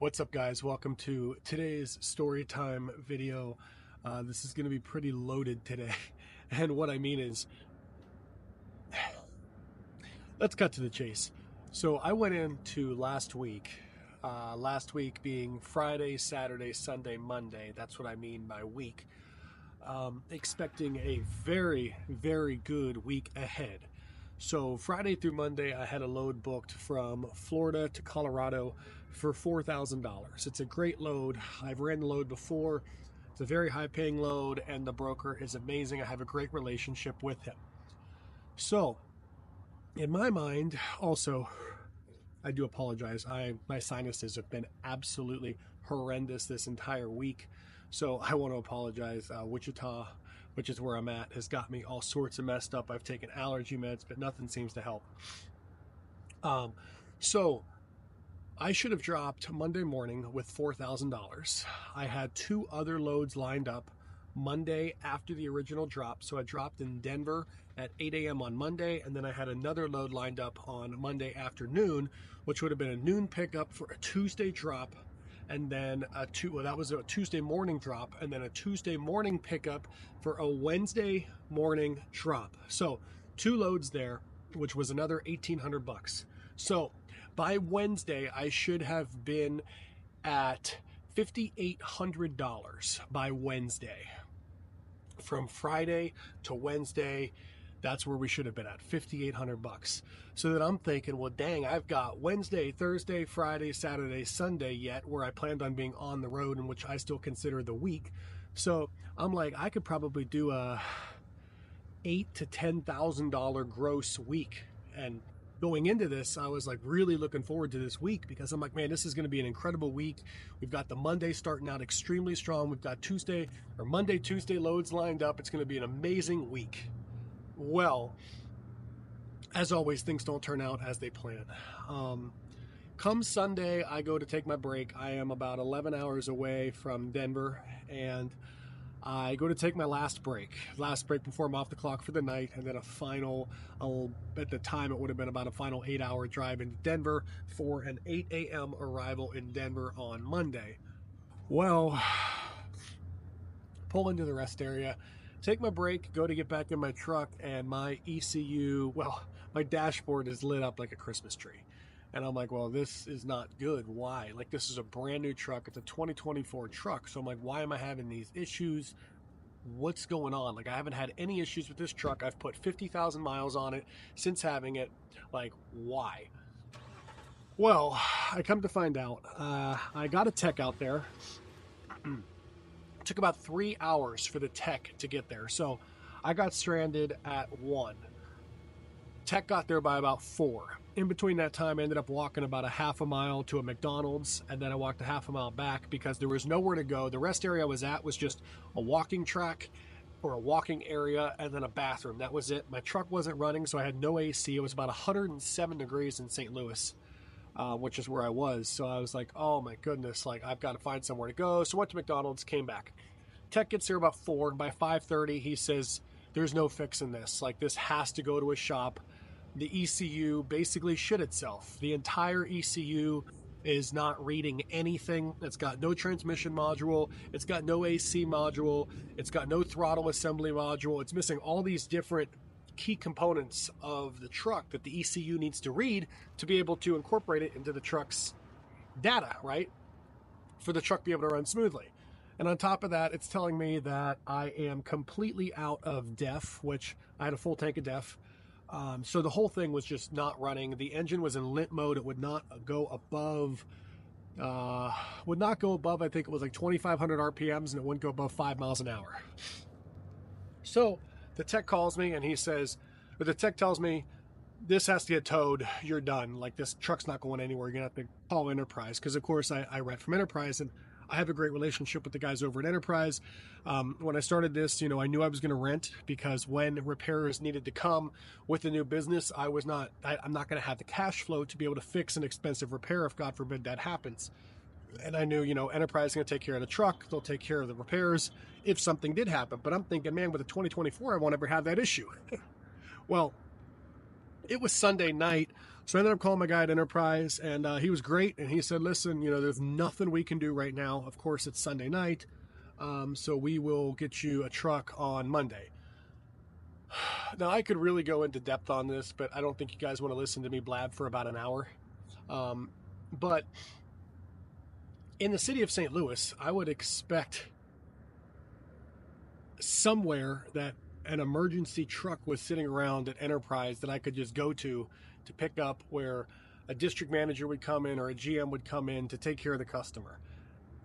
What's up, guys? Welcome to today's story time video. This is going to be pretty loaded today. And what I mean is, let's cut to the chase. So I went into last week being Friday, Saturday, Sunday, Monday. That's what I mean by week. Expecting a very, very good week ahead. So Friday through Monday, I had a load booked from Florida to Colorado for $4,000. It's a great load. I've ran the load before. It's a very high paying load, and the broker is amazing. I have a great relationship with him. So in my mind, also, I do apologize. My sinuses have been absolutely horrendous this entire week. So I want to apologize. Wichita, which is where I'm at, has got me all sorts of messed up. I've taken allergy meds, but nothing seems to help. So I should have dropped Monday morning with $4,000. I had two other loads lined up Monday after the original drop. So I dropped in Denver at 8 a.m. on Monday, and then I had another load lined up on Monday afternoon, which would have been a noon pickup for a Tuesday drop, and then that was a Tuesday morning drop, and then a Tuesday morning pickup for a Wednesday morning drop. So two loads there, which was another $1,800. So by Wednesday, I should have been at $5,800 by Wednesday. From Friday to Wednesday, that's where we should have been at, $5,800. So then I'm thinking, well, dang, I've got Wednesday, Thursday, Friday, Saturday, Sunday yet, where I planned on being on the road, and which I still consider the week. So I'm like, I could probably do a $8,000 to $10,000 gross week. And going into this, I was like really looking forward to this week, because I'm like, man, this is going to be an incredible week. We've got the Monday starting out extremely strong. We've got Monday, Tuesday loads lined up. It's going to be an amazing week. Well, as always, things don't turn out as they plan. Come Sunday, I go to take my break. I am about 11 hours away from Denver, and I go to take my last break before I'm off the clock for the night, and then at the time it would have been about a final 8-hour drive into Denver for an 8 a.m. arrival in Denver on Monday. Well, pull into the rest area, take my break, go to get back in my truck, and my ECU, my dashboard is lit up like a Christmas tree. And I'm like, well, this is not good. Why? Like, this is a brand new truck. It's a 2024 truck. So I'm like, why am I having these issues? What's going on? Like, I haven't had any issues with this truck. I've put 50,000 miles on it since having it. Like, why? Well, I come to find out, I got a tech out there. It took about 3 hours for the tech to get there. So I got stranded at 1. Tech got there by about 4. In between that time, I ended up walking about a half a mile to a McDonald's, and then I walked a half a mile back because there was nowhere to go. The rest area I was at was just a walking track or a walking area and then a bathroom. That was it. My truck wasn't running, so I had no AC. It was about 107 degrees in St. Louis, which is where I was. So I was like, oh my goodness, like, I've got to find somewhere to go. So went to McDonald's, came back. Tech gets there about 4, and by 5:30, he says, there's no fixing this. Like, this has to go to a shop. The ECU basically shit itself. The entire ECU is not reading anything. It's got no transmission module. It's got no AC module. It's got no throttle assembly module. It's missing all these different key components of the truck that the ECU needs to read to be able to incorporate it into the truck's data, right? For the truck to be able to run smoothly. And on top of that, it's telling me that I am completely out of DEF, which I had a full tank of DEF. So the whole thing was just not running. The engine was in limp mode. It would not go above, I think it was like 2,500 RPMs, and it wouldn't go above 5 miles an hour. So the tech calls me, and the tech tells me, this has to get towed. You're done. Like, this truck's not going anywhere. You're going to have to call Enterprise. Because, of course, I rent from Enterprise, and I have a great relationship with the guys over at Enterprise. When I started this, I knew I was going to rent, because when repairers needed to come with the new business, I'm not going to have the cash flow to be able to fix an expensive repair if, God forbid, that happens. And I knew, Enterprise is going to take care of the truck. They'll take care of the repairs if something did happen. But I'm thinking, man, with a 2024, I won't ever have that issue. Well, It was Sunday night, so I ended up calling my guy at Enterprise, and he was great. And he said, "Listen, there's nothing we can do right now. Of course, it's Sunday night, so we will get you a truck on Monday." Now, I could really go into depth on this, but I don't think you guys want to listen to me blab for about an hour. But in the city of St. Louis, I would expect somewhere that an emergency truck was sitting around at Enterprise that I could just go to pick up, where a district manager would come in or a GM would come in to take care of the customer.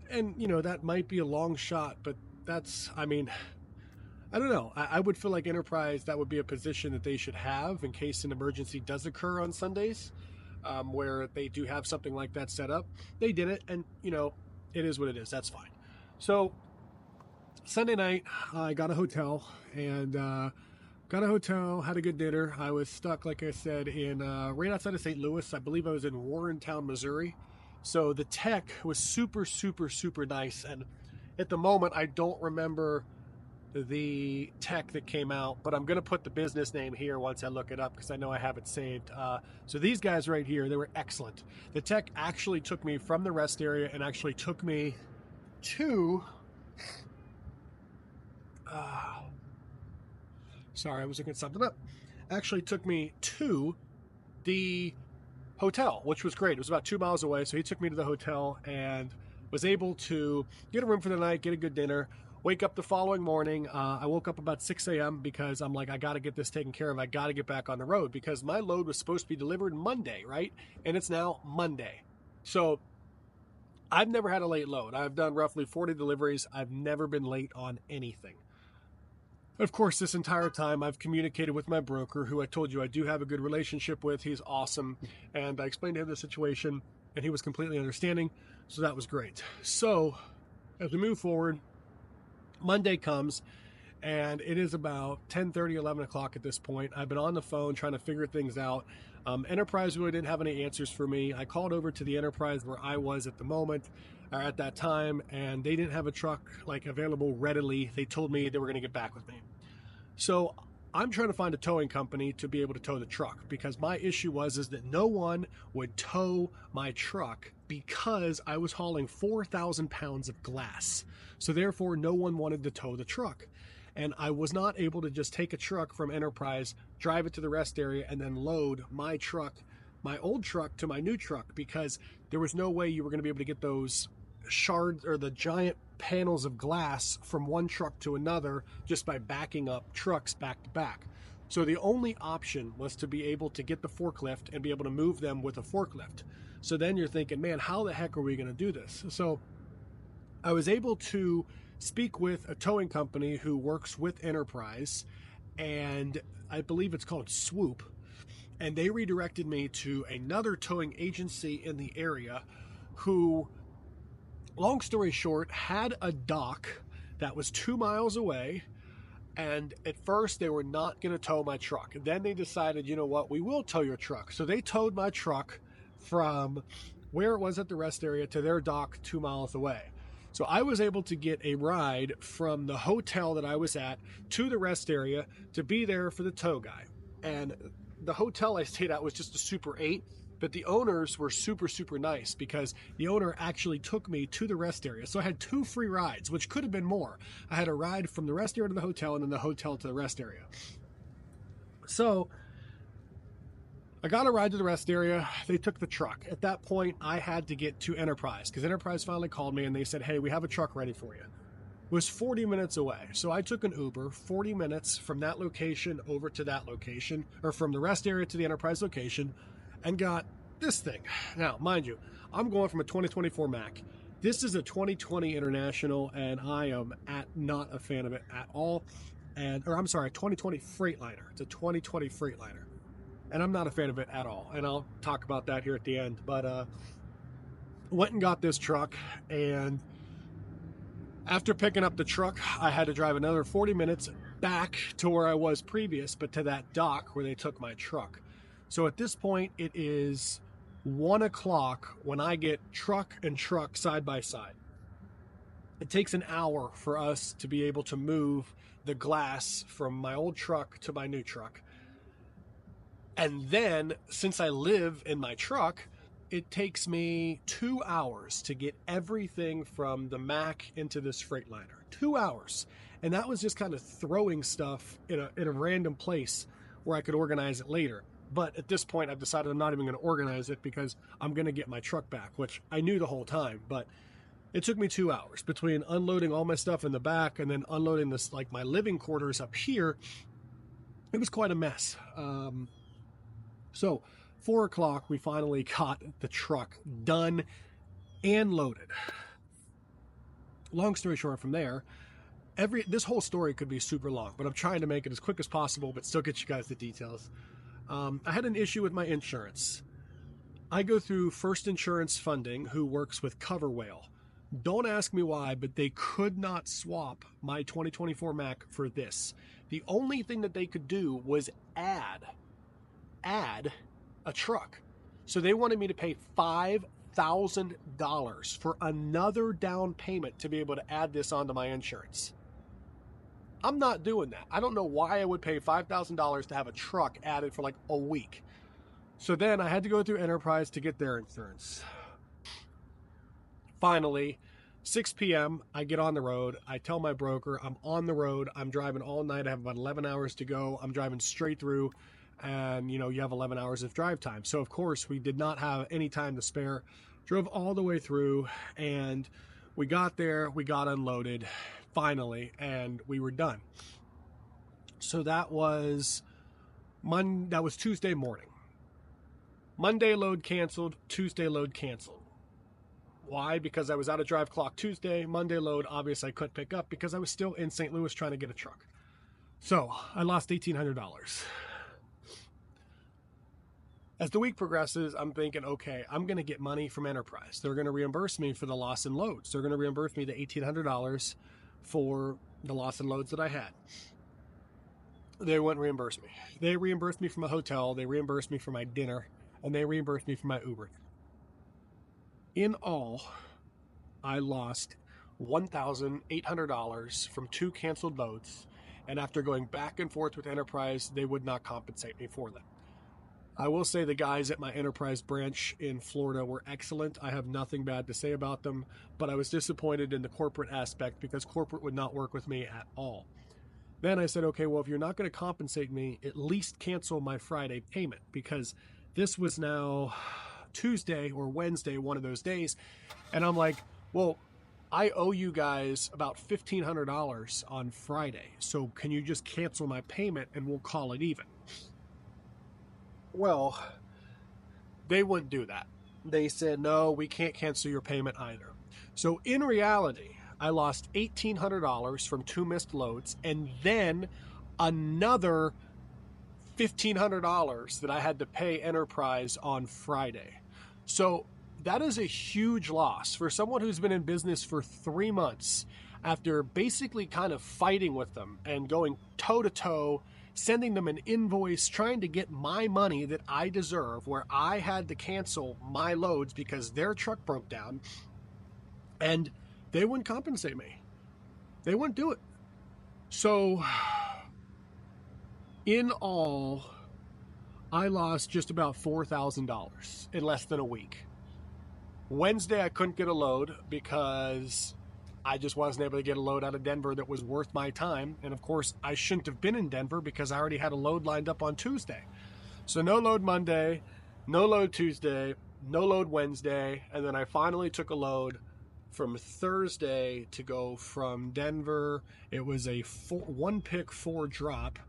And, that might be a long shot, but I don't know. I would feel like Enterprise, that would be a position that they should have in case an emergency does occur on Sundays, where they do have something like that set up. They did it, and, it is what it is. That's fine. So Sunday night, I got a hotel, and had a good dinner. I was stuck, like I said, in right outside of St. Louis. I believe I was in Warrentown, Missouri. So the tech was super, super, super nice. And at the moment, I don't remember the tech that came out, but I'm going to put the business name here once I look it up, because I know I have it saved. So these guys right here, they were excellent. The tech actually took me from the rest area and actually took me to... sorry, I was looking something up. Actually took me to the hotel, which was great. It was about 2 miles away, so he took me to the hotel and was able to get a room for the night, get a good dinner, wake up the following morning. I woke up about 6 a.m. because I'm like, I got to get this taken care of. I got to get back on the road, because my load was supposed to be delivered Monday, right? And it's now Monday. So I've never had a late load. I've done roughly 40 deliveries. I've never been late on anything. Of course, this entire time I've communicated with my broker, who I told you I do have a good relationship with. He's awesome. And I explained to him the situation, and he was completely understanding. So that was great. So as we move forward, Monday comes, and it is about 10:30, 11 o'clock at this point. I've been on the phone trying to figure things out. Enterprise really didn't have any answers for me. I called over to the Enterprise where I was at the moment, or at that time, and they didn't have a truck available readily. They told me they were going to get back with me. So I'm trying to find a towing company to be able to tow the truck, because my issue was that no one would tow my truck, because I was hauling 4,000 pounds of glass. So therefore, no one wanted to tow the truck. And I was not able to just take a truck from Enterprise, drive it to the rest area, and then load my truck, my old truck, to my new truck, because there was no way you were going to be able to get those shards or the giant panels of glass from one truck to another just by backing up trucks back to back. So the only option was to be able to get the forklift and be able to move them with a forklift. So then you're thinking, man, how the heck are we going to do this? So I was able to speak with a towing company who works with Enterprise, and I believe it's called Swoop, and they redirected me to another towing agency in the area who, long story short, had a dock that was 2 miles away. And at first they were not going to tow my truck. Then they decided, you know what, we will tow your truck. So they towed my truck from where it was at the rest area to their dock 2 miles away. So I was able to get a ride from the hotel that I was at to the rest area to be there for the tow guy. And the hotel I stayed at was just a Super 8, but the owners were super, super nice, because the owner actually took me to the rest area. So I had 2 free rides, which could have been more. I had a ride from the rest area to the hotel, and then the hotel to the rest area. So I got a ride to the rest area. They took the truck. At that point, I had to get to Enterprise, because Enterprise finally called me and they said, hey, we have a truck ready for you. It was 40 minutes away. So I took an Uber 40 minutes from that location over to that location, or from the rest area to the Enterprise location, and got this thing. Now, mind you, I'm going from a 2024 Mac. This is a 2020 International, and I am not a fan of it at all. A 2020 Freightliner. It's a 2020 Freightliner. And I'm not a fan of it at all. And I'll talk about that here at the end. But went and got this truck, and after picking up the truck, I had to drive another 40 minutes back to where I was previous, but to that dock where they took my truck. So at this point, it is 1 o'clock when I get truck and truck side by side. It takes an hour for us to be able to move the glass from my old truck to my new truck. And then, since I live in my truck, it takes me 2 hours to get everything from the Mac into this Freightliner. 2 hours. And that was just kind of throwing stuff in a random place where I could organize it later. But at this point, I've decided I'm not even going to organize it because I'm going to get my truck back, which I knew the whole time. But it took me 2 hours between unloading all my stuff in the back and then unloading this, like my living quarters up here. It was quite a mess. So 4 o'clock, we finally got the truck done and loaded. Long story short, from there, this whole story could be super long, but I'm trying to make it as quick as possible, but still get you guys the details. I had an issue with my insurance. I go through First Insurance Funding, who works with Cover Whale. Don't ask me why, but they could not swap my 2024 Mac for this. The only thing that they could do was add a truck. So they wanted me to pay $5,000 for another down payment to be able to add this onto my insurance. I'm not doing that. I don't know why I would pay $5,000 to have a truck added for like a week. So then I had to go through Enterprise to get their insurance. Finally, 6 p.m., I get on the road. I tell my broker I'm on the road. I'm driving all night. I have about 11 hours to go. I'm driving straight through, and you have 11 hours of drive time. So, of course, we did not have any time to spare. Drove all the way through, and we got there. We got unloaded, finally, and we were done. So that was Tuesday morning. Monday load canceled. Tuesday load canceled. Why? Because I was out of drive clock Tuesday. Monday load, obviously I couldn't pick up because I was still in St. Louis trying to get a truck. So I lost $1,800. As the week progresses, I'm thinking, okay, I'm going to get money from Enterprise. They're going to reimburse me for the loss in loads. They're going to reimburse me the $1,800 for the loss in loads that I had. They wouldn't reimburse me. They reimbursed me for my hotel. They reimbursed me for my dinner. And they reimbursed me for my Uber. In all, I lost $1,800 from 2 canceled loads, and after going back and forth with Enterprise, they would not compensate me for them. I will say the guys at my Enterprise branch in Florida were excellent. I have nothing bad to say about them, but I was disappointed in the corporate aspect because corporate would not work with me at all. Then I said, okay, well, if you're not going to compensate me, at least cancel my Friday payment, because this was now Tuesday or Wednesday, one of those days. And I'm like, well, I owe you guys about $1,500 on Friday. So can you just cancel my payment and we'll call it even? Well, they wouldn't do that. They said, no, we can't cancel your payment either. So in reality, I lost $1,800 from 2 missed loads and then another $1,500 that I had to pay Enterprise on Friday. So that is a huge loss for someone who's been in business for 3 months after basically kind of fighting with them and going toe to toe, sending them an invoice, trying to get my money that I deserve, where I had to cancel my loads because their truck broke down, and they wouldn't compensate me. They wouldn't do it. So in all, I lost just about $4,000 in less than a week. Wednesday, I couldn't get a load because I just wasn't able to get a load out of Denver that was worth my time. And of course, I shouldn't have been in Denver because I already had a load lined up on Tuesday. So no load Monday, no load Tuesday, no load Wednesday. And then I finally took a load from Thursday to go from Denver. It was a 1-pick 4 drop.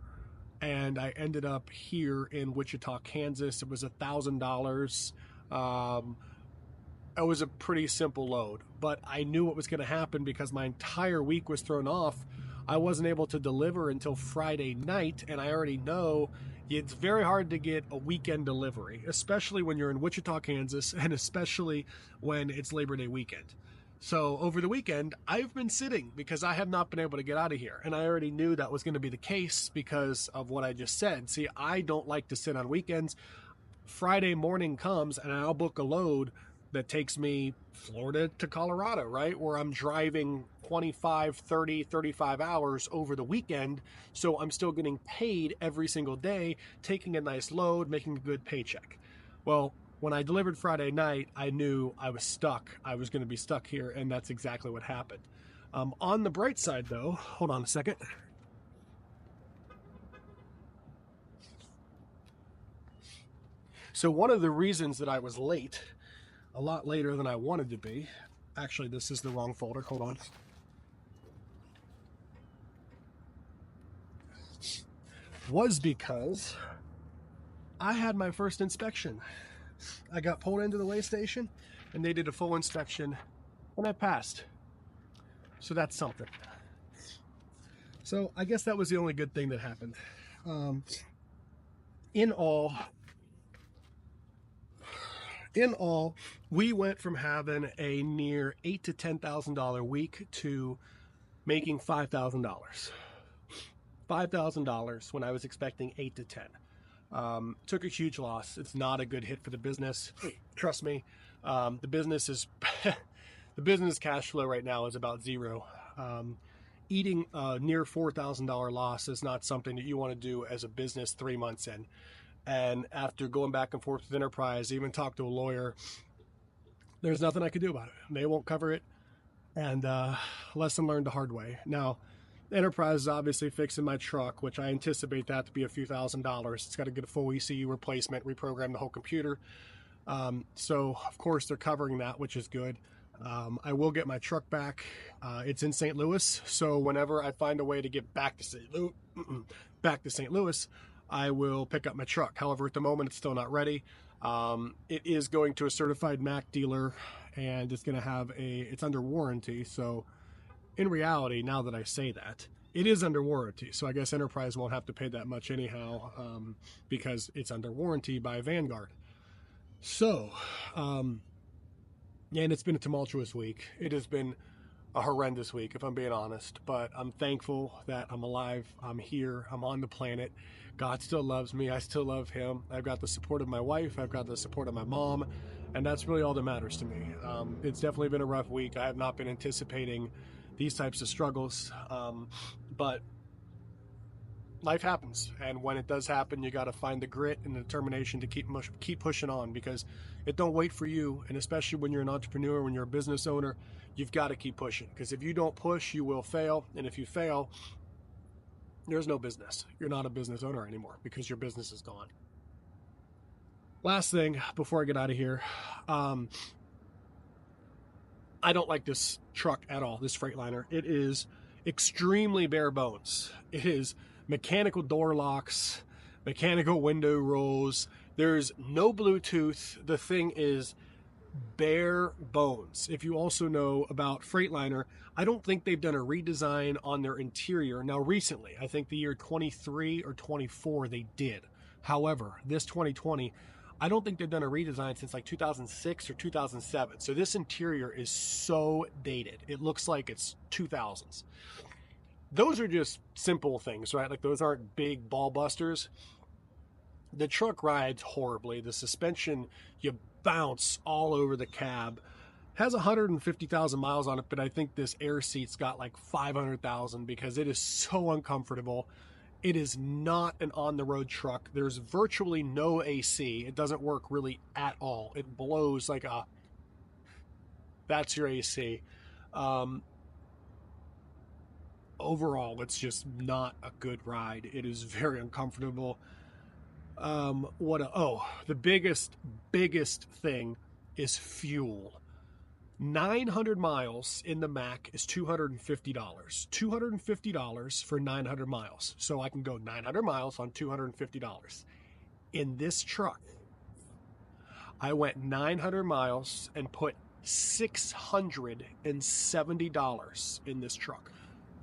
And I ended up here in Wichita, Kansas. It was $1,000. It was a pretty simple load, but I knew what was going to happen because my entire week was thrown off. I wasn't able to deliver until Friday night, and I already know it's very hard to get a weekend delivery, especially when you're in Wichita, Kansas, and especially when it's Labor Day weekend. So over the weekend, I've been sitting because I have not been able to get out of here. And I already knew that was going to be the case because of what I just said. See, I don't like to sit on weekends. Friday morning comes and I'll book a load that takes me Florida to Colorado, right? Where I'm driving 25, 30, 35 hours over the weekend. So I'm still getting paid every single day, taking a nice load, making a good paycheck. Well, when I delivered Friday night, I knew I was stuck. I was going to be stuck here, and that's exactly what happened. On the bright side, though, hold on a second. So one of the reasons that I was late, a lot later than I wanted to be, actually this is the wrong folder, hold on, was because I had my first inspection. I got pulled into the weigh station and they did a full inspection and I passed. So that's something. So I guess that was the only good thing that happened. In all, we went from having a near $8,000 to $10,000 week to making $5,000. $5,000 when I was expecting 8 to 10. Took a huge loss. It's not a good hit for the business. Trust me. The business is the business cash flow right now is about zero. Eating a near $4,000 loss is not something that you want to do as a business 3 months in. And after going back and forth with Enterprise, even talked to a lawyer, there's nothing I could do about it. They won't cover it. And lesson learned the hard way. Now, Enterprise is obviously fixing my truck, which I anticipate that to be a few $1,000s. It's got to get a full ECU replacement, reprogram the whole computer. So, of course, they're covering that, which is good. I will get my truck back. It's in St. Louis, so whenever I find a way to get back to St. Louis, I will pick up my truck. However, at the moment, it's still not ready. It is going to a certified Mack dealer, and it's going to have it's under warranty. So, in reality, now that I say that, it is under warranty. So I guess Enterprise won't have to pay that much anyhow, because it's under warranty by Vanguard. So, and it's been a tumultuous week. It has been a horrendous week, if I'm being honest. But I'm thankful that I'm alive. I'm here. I'm on the planet. God still loves me. I still love him. I've got the support of my wife. I've got the support of my mom. And that's really all that matters to me. It's definitely been a rough week. I have not been anticipating these types of struggles. But life happens. And when it does happen, you got to find the grit and the determination to keep pushing on, because it don't wait for you. And especially when you're an entrepreneur, when you're a business owner, you've got to keep pushing, because if you don't push, you will fail. And if you fail, there's no business. You're not a business owner anymore because your business is gone. Last thing before I get out of here, I don't like this truck at all, this Freightliner. It is extremely bare bones. It is mechanical door locks, mechanical window rolls. There's no Bluetooth. The thing is bare bones. If you also know about Freightliner, I don't think they've done a redesign on their interior. Now, recently, I think the year 23 or 24, they did. However, this 2020, I don't think they've done a redesign since like 2006 or 2007. So this interior is so dated. It looks like it's 2000s. Those are just simple things, right? Like those aren't big ball busters. The truck rides horribly. The suspension, you bounce all over the cab. Has 150,000 miles on it, but I think this air seat's got like 500,000 because it is so uncomfortable. It is not an on-the-road truck. There's virtually no AC. It doesn't work really at all. It blows like a... That's your AC. Overall, it's just not a good ride. It is very uncomfortable. The biggest thing is fuel. 900 miles in the Mack is $250. $250 for 900 miles. So I can go 900 miles on $250. In this truck, I went 900 miles and put $670 in this truck.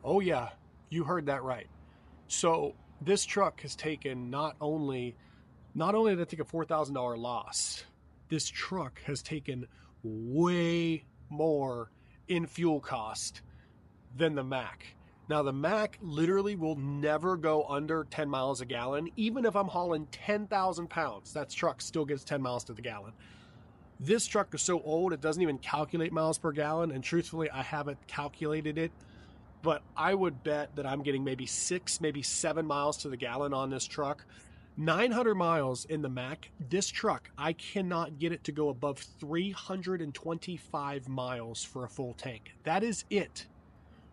Oh yeah, you heard that right. So this truck has taken not only did it take a $4,000 loss, this truck has taken way more in fuel cost than the Mack. Now the Mack literally will never go under 10 miles a gallon. Even if I'm hauling 10,000 pounds, that truck still gets 10 miles to the gallon. This truck is so old, it doesn't even calculate miles per gallon. And truthfully, I haven't calculated it, but I would bet that I'm getting maybe 6, maybe 7 miles to the gallon on this truck. 900 miles in the Mac. This truck, I cannot get it to go above 325 miles for a full tank. That is it.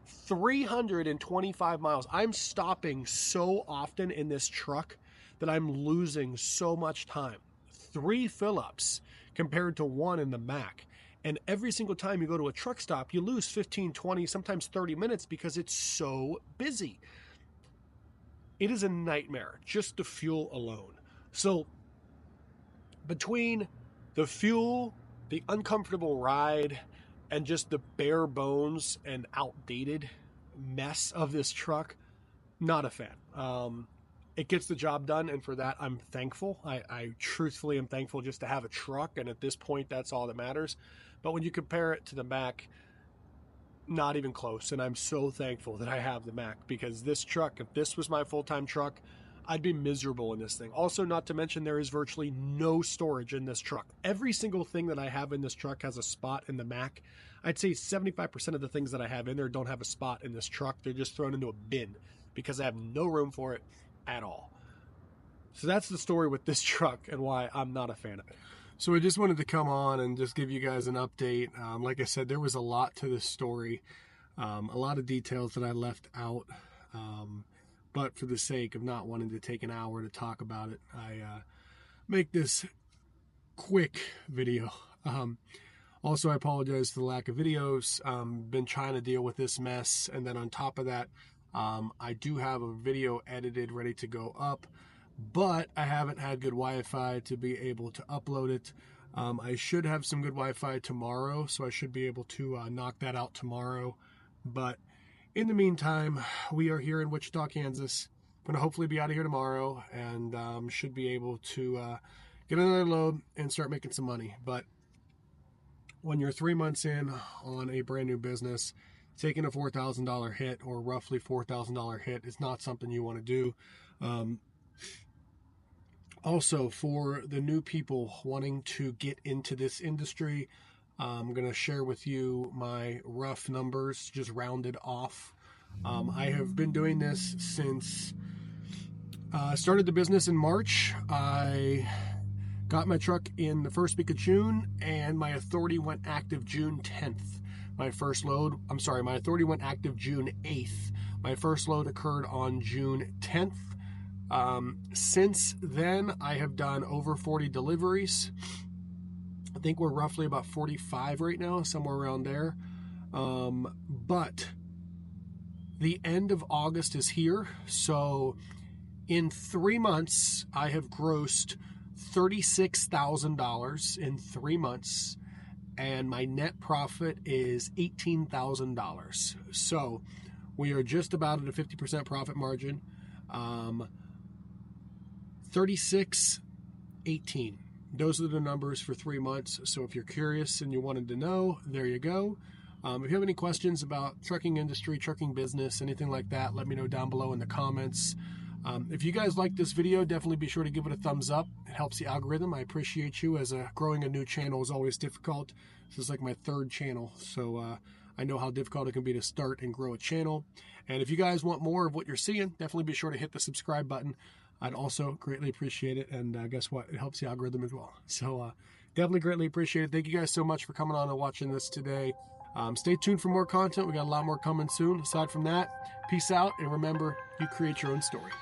325 miles. I'm stopping so often in this truck that I'm losing so much time. 3 fill-ups compared to 1 in the Mac. And every single time you go to a truck stop, you lose 15, 20, sometimes 30 minutes because it's so busy. It is a nightmare, just the fuel alone. So between the fuel, the uncomfortable ride, and just the bare bones and outdated mess of this truck, not a fan. It gets the job done, and for that, I'm thankful. I truthfully am thankful just to have a truck, and at this point, that's all that matters. But when you compare it to the Mac, not even close, and I'm so thankful that I have the Mac, because this truck, if this was my full-time truck, I'd be miserable in this thing. Also, not to mention, there is virtually no storage in this truck. Every single thing that I have in this truck has a spot in the Mac. I'd say 75% of the things that I have in there don't have a spot in this truck. They're just thrown into a bin because I have no room for it at all. So that's the story with this truck and why I'm not a fan of it. So I just wanted to come on and just give you guys an update. Like I said, there was a lot to this story, a lot of details that I left out. But for the sake of not wanting to take an hour to talk about it, I make this quick video. Also, I apologize for the lack of videos. Been trying to deal with this mess. And then on top of that, I do have a video edited, ready to go up, but I haven't had good Wi-Fi to be able to upload it. I should have some good Wi-Fi tomorrow, so I should be able to knock that out tomorrow. But in the meantime, we are here in Wichita, Kansas. I'm going to hopefully be out of here tomorrow and should be able to get another load and start making some money. But when you're 3 months in on a brand new business, taking a $4,000 hit or roughly $4,000 hit is not something you want to do. Also, for the new people wanting to get into this industry, I'm going to share with you my rough numbers, just rounded off. I have been doing this since I started the business in March. I got my truck in the first week of June, and my authority went active June 10th. My authority went active June 8th. My first load occurred on June 10th. Since then, I have done over 40 deliveries. I think we're roughly about 45 right now, somewhere around there. But the end of August is here. So in 3 months, I have grossed $36,000 in 3 months. And my net profit is $18,000. So we are just about at a 50% profit margin. 36.18. Those are the numbers for 3 months. So if you're curious and you wanted to know, there you go. If you have any questions about trucking industry, trucking business, anything like that, let me know down below in the comments. If you guys like this video, definitely be sure to give it a thumbs up. It helps the algorithm. I appreciate you, as growing a new channel is always difficult. This is like my 3rd channel, so I know how difficult it can be to start and grow a channel. And if you guys want more of what you're seeing, definitely be sure to hit the subscribe button. I'd also greatly appreciate it, and guess what? It helps the algorithm as well. So definitely greatly appreciate it. Thank you guys so much for coming on and watching this today. Stay tuned for more content. We got a lot more coming soon. Aside from that, peace out, and remember, you create your own story.